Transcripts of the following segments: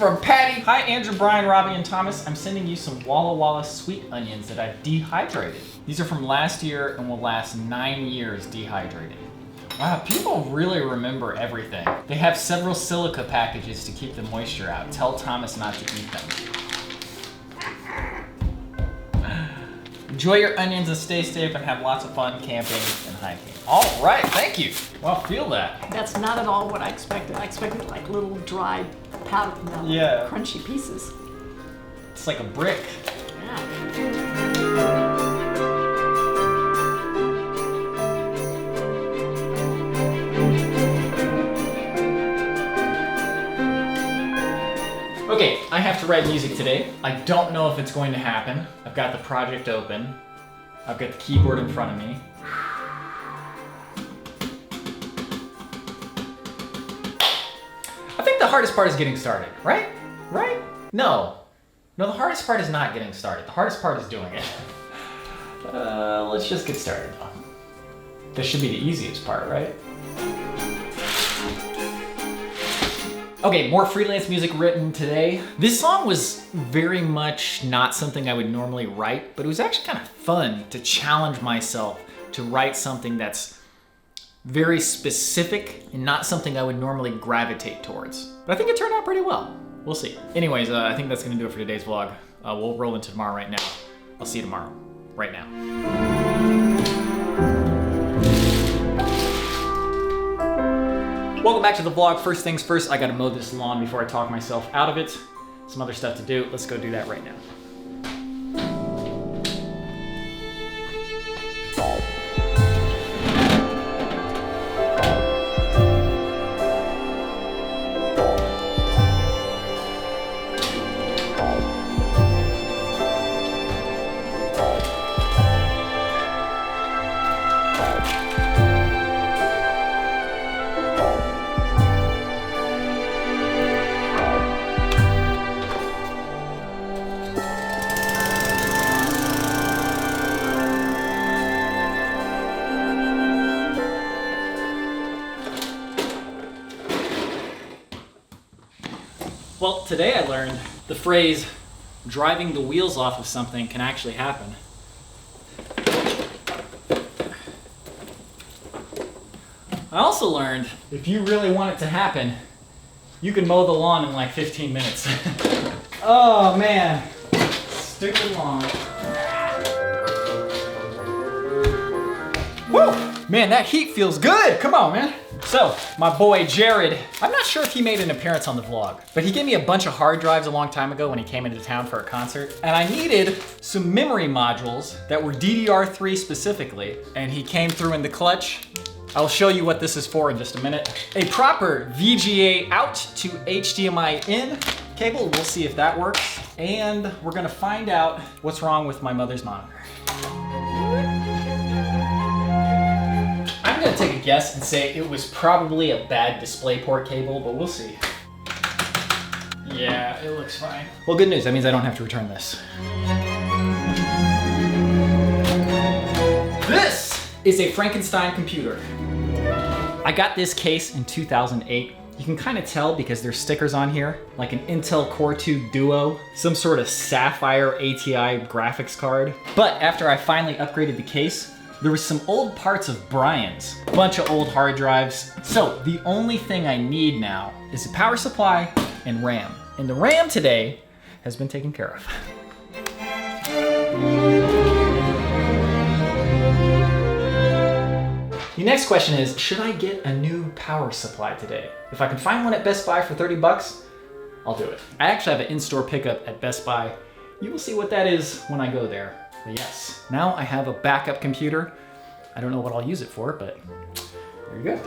from Patty. Hi, Andrew, Brian, Robby, and Thomas. I'm sending you some Walla Walla sweet onions that I've dehydrated. These are from last year and will last 9 years dehydrated. Wow, people really remember everything. They have several silica packages to keep the moisture out. Tell Thomas not to eat them. Enjoy your onions and stay safe and have lots of fun camping and hiking. All right, thank you. Well, feel that. That's not at all what I expected. I expected like little dry powdered milk, crunchy pieces. It's like a brick. Yeah. Okay, I have to write music today. I don't know if it's going to happen. I've got the project open. I've got the keyboard in front of me. I think the hardest part is getting started, right? Right? No, the hardest part is not getting started. The hardest part is doing it. Let's just get started though. This should be the easiest part, right? Okay, more freelance music written today. This song was very much not something I would normally write, but it was actually kind of fun to challenge myself to write something that's very specific and not something I would normally gravitate towards. But I think it turned out pretty well. We'll see. Anyways, I think that's gonna do it for today's vlog. We'll roll into tomorrow right now. I'll see you tomorrow, right now. Welcome back to the vlog. First things first, I gotta mow this lawn before I talk myself out of it. Some other stuff to do. Let's go do that right now. Well, today I learned the phrase, driving the wheels off of something can actually happen. I also learned, if you really want it to happen, you can mow the lawn in like 15 minutes. Oh man, stupid lawn. Woo! Man, that heat feels good. Come on, man. So, my boy Jared, I'm not sure if he made an appearance on the vlog, but he gave me a bunch of hard drives a long time ago when he came into town for a concert, and I needed some memory modules that were DDR3 specifically, and he came through in the clutch. I'll show you what this is for in just a minute. A proper VGA out to HDMI in cable, we'll see if that works, and we're gonna find out what's wrong with my mother's monitor. I'm gonna take a guess and say it was probably a bad DisplayPort cable, but we'll see. Yeah, it looks fine. Well, good news, that means I don't have to return this. This is a Frankenstein computer. I got this case in 2008. You can kind of tell because there's stickers on here, like an Intel Core 2 Duo, some sort of Sapphire ATI graphics card. But after I finally upgraded the case, there was some old parts of Brian's, a bunch of old hard drives. So the only thing I need now is a power supply and RAM. And the RAM today has been taken care of. The next question is, should I get a new power supply today? If I can find one at Best Buy for 30 bucks, I'll do it. I actually have an in-store pickup at Best Buy. You will see what that is when I go there. But yes, now I have a backup computer. I don't know what I'll use it for, but there you go.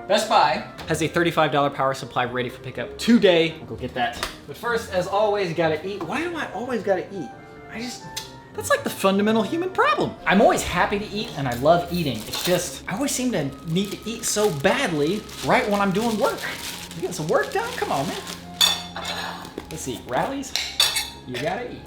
Best Buy has a $35 power supply ready for pickup today. I'll go get that. But first, as always, you gotta eat. Why do I always gotta eat? That's like the fundamental human problem. I'm always happy to eat and I love eating. It's just, I always seem to need to eat so badly right when I'm doing work. You getting some work done? Come on, man. Let's see, rallies, you gotta eat.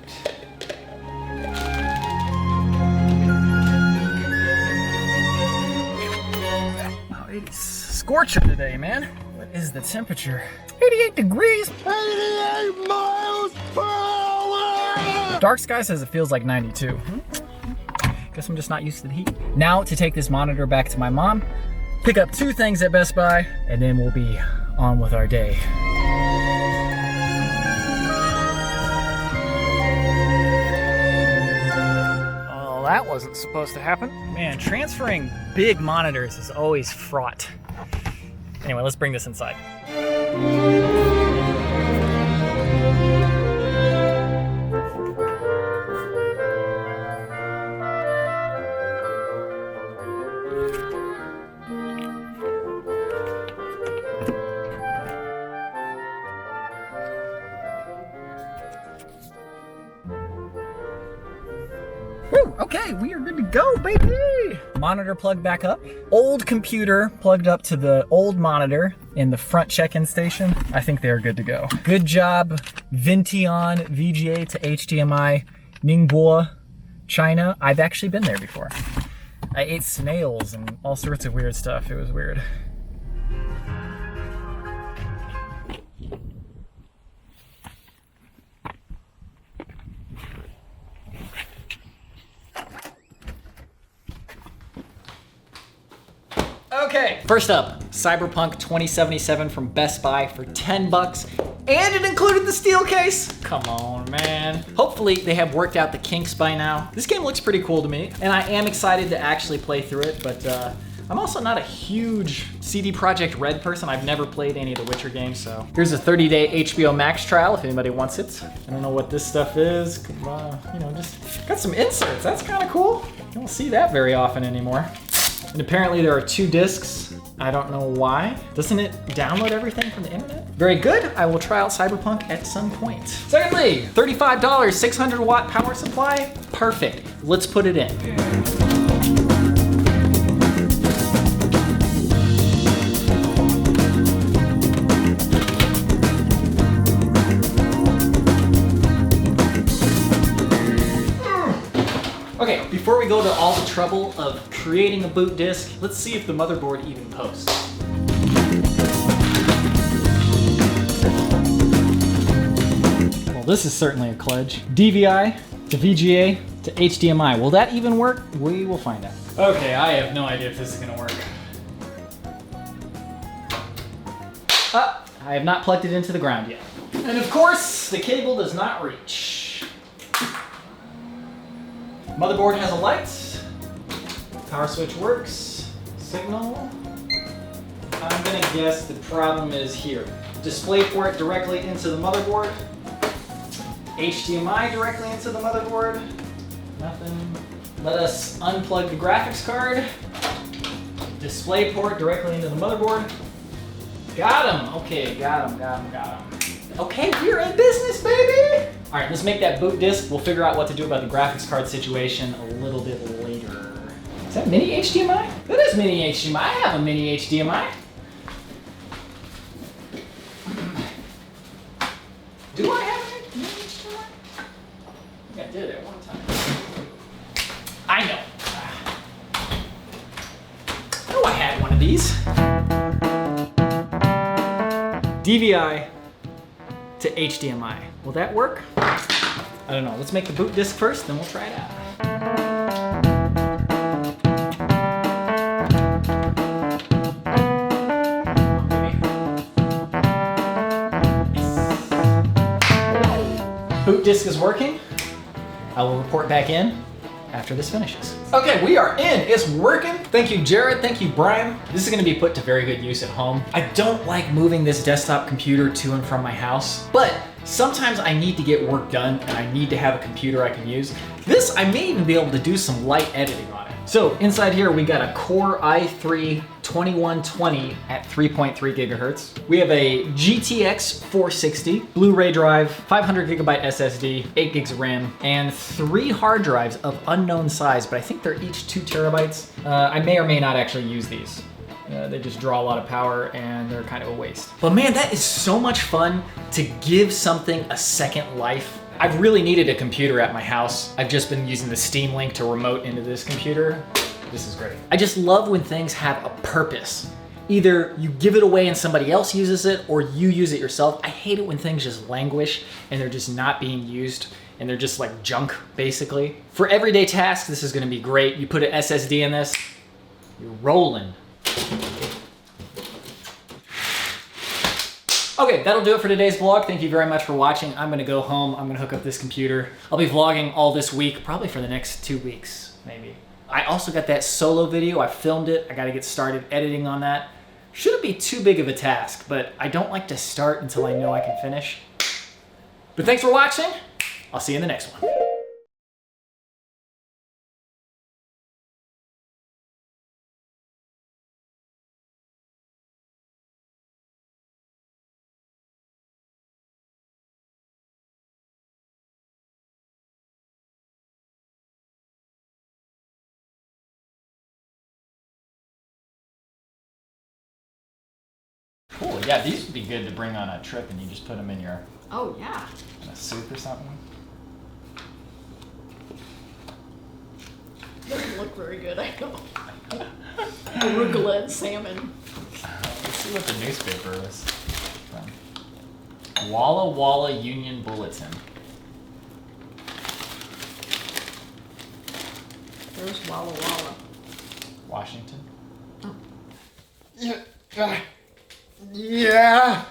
Oh, it's scorching today, man. But is the temperature? 88 degrees. 88 miles per hour. Dark Sky says it feels like 92. Guess I'm just not used to the heat. Now to take this monitor back to my mom, pick up 2 things at Best Buy, and then we'll be on with our day. Oh, that wasn't supposed to happen. Man, transferring big monitors is always fraught. Anyway, let's bring this inside. Woo, okay, we are good to go, baby. Monitor plugged back up. Old computer plugged up to the old monitor in the front check-in station. I think they are good to go. Good job, Vintion VGA to HDMI, Ningbo, China. I've actually been there before. I ate snails and all sorts of weird stuff. It was weird. Okay, first up, Cyberpunk 2077 from Best Buy for 10 bucks, and it included the steel case. Come on, man. Hopefully they have worked out the kinks by now. This game looks pretty cool to me, and I am excited to actually play through it, but I'm also not a huge CD Projekt Red person. I've never played any of the Witcher games, so. Here's a 30-day HBO Max trial if anybody wants it. I don't know what this stuff is. You know, just got some inserts. That's kind of cool. You don't see that very often anymore. And apparently there are 2 discs. I don't know why. Doesn't it download everything from the internet? Very good. I will try out Cyberpunk at some point. Secondly, $35, 600 watt power supply. Perfect. Let's put it in. Okay, before we go to all the trouble of creating a boot disk, let's see if the motherboard even posts. Well, this is certainly a kludge. DVI to VGA to HDMI. Will that even work? We will find out. Okay, I have no idea if this is gonna work. I have not plugged it into the ground yet. And of course, the cable does not reach. Motherboard has a light. Power switch works. Signal. I'm gonna guess the problem is here. Display port directly into the motherboard. HDMI directly into the motherboard. Nothing. Let us unplug the graphics card. Display port directly into the motherboard. Got him. Okay, got him. Okay, we're in business, baby! All right, let's make that boot disk. We'll figure out what to do about the graphics card situation a little bit later. Is that mini HDMI? That is mini HDMI. I have a mini HDMI. Do I have a mini HDMI? I think I did at one time. I know. I know I had one of these. DVI to HDMI. Will that work? I don't know. Let's make the boot disk first, then we'll try it out. Boot disk is working. I will report back in after this finishes. Okay, we are in. It's working. Thank you, Jared. Thank you, Brian. This is gonna be put to very good use at home. I don't like moving this desktop computer to and from my house, but sometimes I need to get work done and I need to have a computer I can use. This, I may even be able to do some light editing on it. So inside here, we got a Core i3 2120 at 3.3 gigahertz. We have a GTX 460, Blu-ray drive, 500 gigabyte SSD, 8 gigs of RAM, and 3 hard drives of unknown size, but I think they're each 2 terabytes. I may or may not actually use these. They just draw a lot of power and they're kind of a waste. But man, that is so much fun to give something a second life. I've really needed a computer at my house. I've just been using the Steam Link to remote into this computer. This is great. I just love when things have a purpose. Either you give it away and somebody else uses it, or you use it yourself. I hate it when things just languish and they're just not being used and they're just like junk, basically. For everyday tasks, this is gonna be great. You put an SSD in this, you're rolling. Okay, that'll do it for today's vlog. Thank you very much for watching. I'm gonna go home, I'm gonna hook up this computer. I'll be vlogging all this week, probably for the next 2 weeks, maybe. I also got that solo video, I filmed it. I gotta get started editing on that. Shouldn't be too big of a task, but I don't like to start until I know I can finish. But thanks for watching. I'll see you in the next one. Cool, yeah, these would be good to bring on a trip and you just put them in your... Oh, yeah. In a soup or something. Doesn't look very good, I know. Arugula and salmon. Let's see what the newspaper is from. Walla Walla Union Bulletin. Where's Walla Walla? Washington. Oh. Yeah. Yeah.